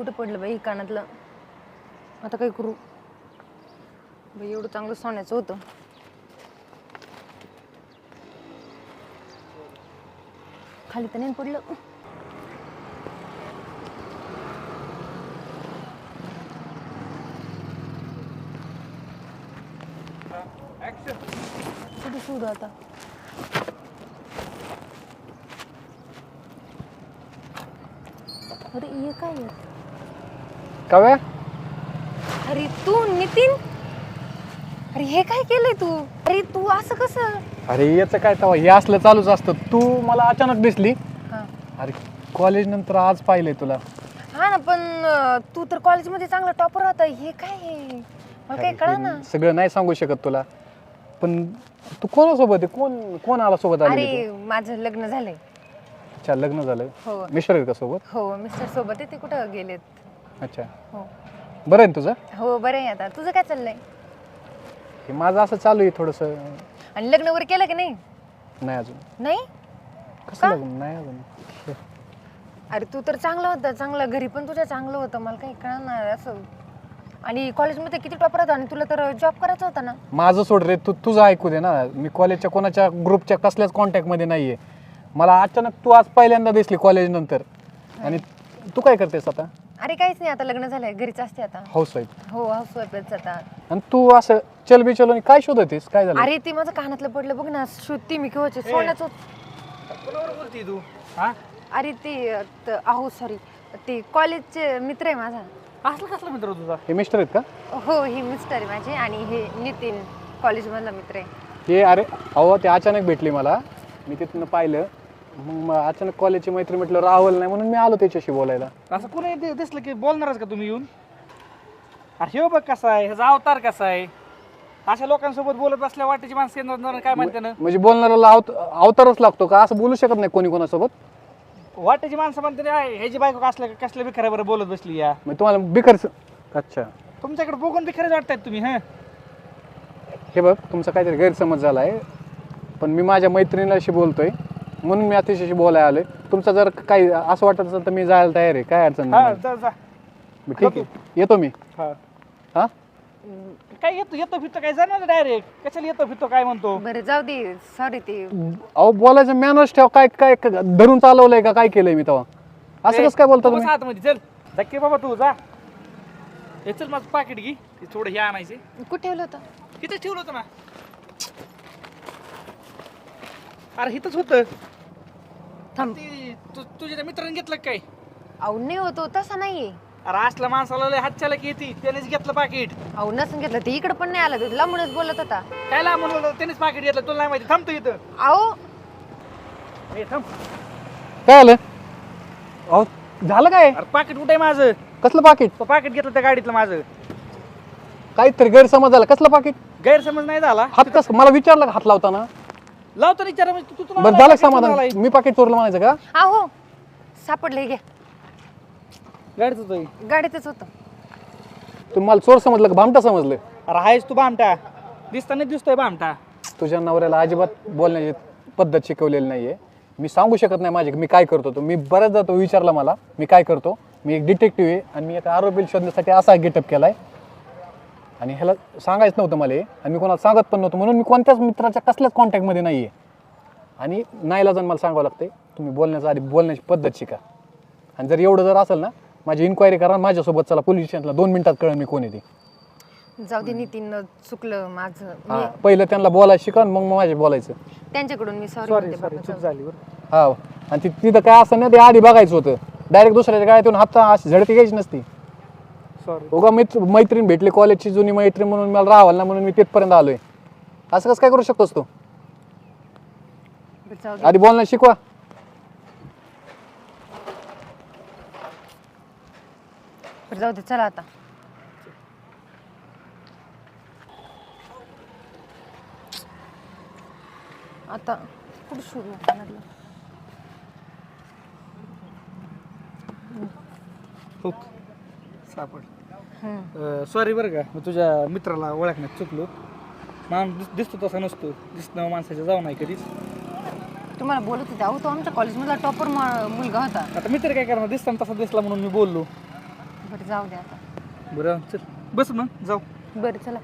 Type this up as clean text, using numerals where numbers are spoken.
कुठे पडलं बाई कानातलं. आता काय करू बाई, एवढं चांगलं सोन्याचं होतं. खाली तर नाही पडलं. कुठे शोधू आता. अरे हे काय आहे? काव्या, अरे तू नितीन, अरे हे काय केलंय तू? अरे तू असं कसं? अरे याचं काय तवा, हे असलं चालूच असतं. तू मला अचानक दिसली. हा अरे कॉलेज नंतर आज पाहिलंय तुला. हा ना, पण तू तर कॉलेजमध्ये चांगला टॉपर होता. हे काय आहे? मला काही कळा ना. सगळं नाही सांगू शकत तुला, पण तू कोणासोबत आहे? कोण कोण आला सोबत आली अरे माझं लग्न झालंय. अच्छा, लग्न झालं. हो मिस्टर आहेत का सोबत? हो, मिस्टर सोबत आहे. ते कुठं गेलेत? अच्छा, हो बरं आहे ना तुझं? हो बरं आहे. आता तुझं काय चाललंय? हे माझं असं चालू आहे थोडंसं. आणि लग्न वगैरे केलं की नाही? नाही अजून. नाही कसं का? लग्न नाही अजून. अरे तू तर चांगला होता, चांगलं घरी पण तुझ्या चांगलं होतं. मला काही कळणार असं. आणि कॉलेजमध्ये किती टॉपर होता आणि तुला तर जॉब करायचा होता ना. माझं सोड रे, तू तुझं ऐकू दे ना. मी कॉलेजच्या कोणाच्या ग्रुपच्या कसल्याच कॉन्टॅक्टमध्ये नाही आहे. मला अचानक तू आज पहिल्यांदा दिसली कॉलेज नंतर. आणि तू काय करतेस आता? अरे काहीच नाही, आता लग्न झालंय, घरीच असते आता. House wife. हो हाऊस वाईफच आता. आणि तू असं चल बिचल काय शोधतेस? काय झालं? अरे ते माझं कानातलं पडलं बघ ना, शोधती मी केव्हाचे. सोन्याचं कोणावर बोलती तू? हा? अरे ते अहो सॉरी, ते कॉलेजचे मित्र आहे माझा. असला कसला मित्र तुझा? हे मिस्टर आहेत का? हो, हे मिस्टर आहे माझे आणि हे नितीन कॉलेजमधला मित्र आहे. हे अरे अहो, ते अचानक भेटली मला. मी तिथनं पाहिलं, मग अचानक कॉलेजची मैत्री म्हटलं राहुल नाही म्हणून मी आलो त्याच्याशी बोलायला. असं कोणी दिसलं की बोलणारच का तुम्ही येऊन? अरे हे बघ कसा आहे, ह्याचा अवतार कसा आहे. अशा लोकांसोबत बोलत बसल्या वाटेची माणसं येणार काय म्हणते ना. म्हणजे बोलणाऱ्याला अवतारच लागतो का? असं बोलू शकत नाही कोणी कोणासोबत? वाटेची माणसं म्हणते ना, ह्याची बायको कसल्या बिखऱ्यावर बोलत बसली या. मग तुम्हाला बिखरच. अच्छा, तुमच्याकडे बघून बिखरेच वाटतायत तुम्ही. हा, हे बघ तुमचा काहीतरी गैरसमज झाला आहे. पण मी माझ्या मैत्रिणीशी बोलतोय म्हणून मी अतिशयशी बोलायला आलोय. तुमचं जर काही असं वाटत असेल तर मी जायला तयार आहे. काय अडचण हा, नाही. जा जा. मग ठीक आहे, येतो मी. हा, हा, काय येतो फिरतो काय जाणार डायरेक्ट? कशाला येतो फिरतो काय म्हणतो? बरं जाऊ दे, सॉरी. ते अहो बोलायचं मॅनर्स ठेव. काय काय धरून चालवलंय का? काय केलंय मी तेव्हा? असं कसं काय बोलता तुम्ही? आतमध्ये चल, धक्के बाबा तू जा. हे चल, माझं पाकिट घे. हे थोडं हे आणायचे. कुठे ठेवलं होतं? इथं ठेवलं होतं ना. अरे इथंच होतं. थांब. तुझ्या त्या मित्राने घेतलं का काय? अहो नाही होतो, तसा नाहीये. अरे असल्या माणसाला लय हातच्याला की येते, त्यानेच घेतलं पाकिट. अहो नसून घेतलं, ते इकडे पण नाही आलं. तू लांबूनच बोलत होता. काय ला म्हणलं, त्यानेच पाकिट घेतलं. तुला नाही माहिती? थांबतो इथं. अहो ए, थांब. काय आलं? अहो झालं काय? अरे पाकिट कुठे आहे माझं? कसलं पाकिट? तो पाकिट घेतलं त्या गाडीतलं माझं. काहीतरी गैरसमज झाला. कसलं पाकिट? गैरसमज नाही झाला. हात कसं? मला विचारलं का हात लावताना? लावतो विचार. तू तुला बरं झालं समाधान. मी पाकिट चोरलं म्हणायचं का? अहो सापडलं, घ्या. गाडीच होतं. गाडीतच होतं. तुम्ही मला चोर समजलं का भामटा समजलं? अरे आहेस तू भामटा. दिसताना दिसतोय भामटा. तुझ्या नवऱ्याला अजिबात बोलण्याची पद्धत शिकवलेली नाहीये. मी सांगू शकत नाही माझे मी काय करतो. तो मी बऱ्याचदा तो विचारला मला मी काय करतो. मी एक डिटेक्टिव्ह आहे आणि मी एका आरोपीला शोधण्यासाठी असा गेटअप केलाय. आणि ह्याला सांगायचं नव्हतं मला हे. आणि मी कोणाला सांगत पण नव्हतं. म्हणून मी कोणत्याच मित्राच्या कसल्याच कॉन्टॅक्टमध्ये नाही आहे. आणि नाईलाजान मला सांगावं लागते तुम्ही बोलण्याच्या आधी बोलण्याची पद्धत शिका. आणि जर एवढं जर असेल ना, माझी इन्क्वायरी करा. माझ्यासोबत चला पोलीस स्टेशनला. 2 मिनिटात कळेल मी कोण आहे ते. जाऊ दे नितीन, चुकलं माझं. हा, पहिलं त्यांना बोलायला शिका मग माझे बोलायचं. त्यांच्याकडून मी सॉरी सॉरी. सॉरी, चूक झाली बरं. हा, आणि तिथं काय असं ना ते आधी बघायचं होतं. डायरेक्ट दुसऱ्याच्या गाड्यातून हात अशी झडती घ्यायची नसती. सॉरी. उगा मैत्रीण भेटली कॉलेजची जुनी मैत्रीण म्हणून मला राहावं ना म्हणून मी तिथपर्यंत आलोय. असं कसं काय करू शकतोस तू? जाऊ दे. आधी बोलणं शिकवा. बरं जाऊ दे, चला आता. आता कुठं शोधू कानातलं? हुक सापड. सॉरी बरं का, मी तुझ्या मित्राला ओळखण्यात चुकलो. माणूस दिसतो तसा नसतो. दिसणं माणसाच्या जाऊ नाही कधीच. तुम्हाला बोलत होते. अहो तो आमच्या कॉलेजमधला टॉपर मुलगा होता. आता मित्र काय करणार? दिसताना तसा दिसला म्हणून मी बोललो. बरं जाऊ दे आता. बरं चल बस मग जाऊ. बरं चला.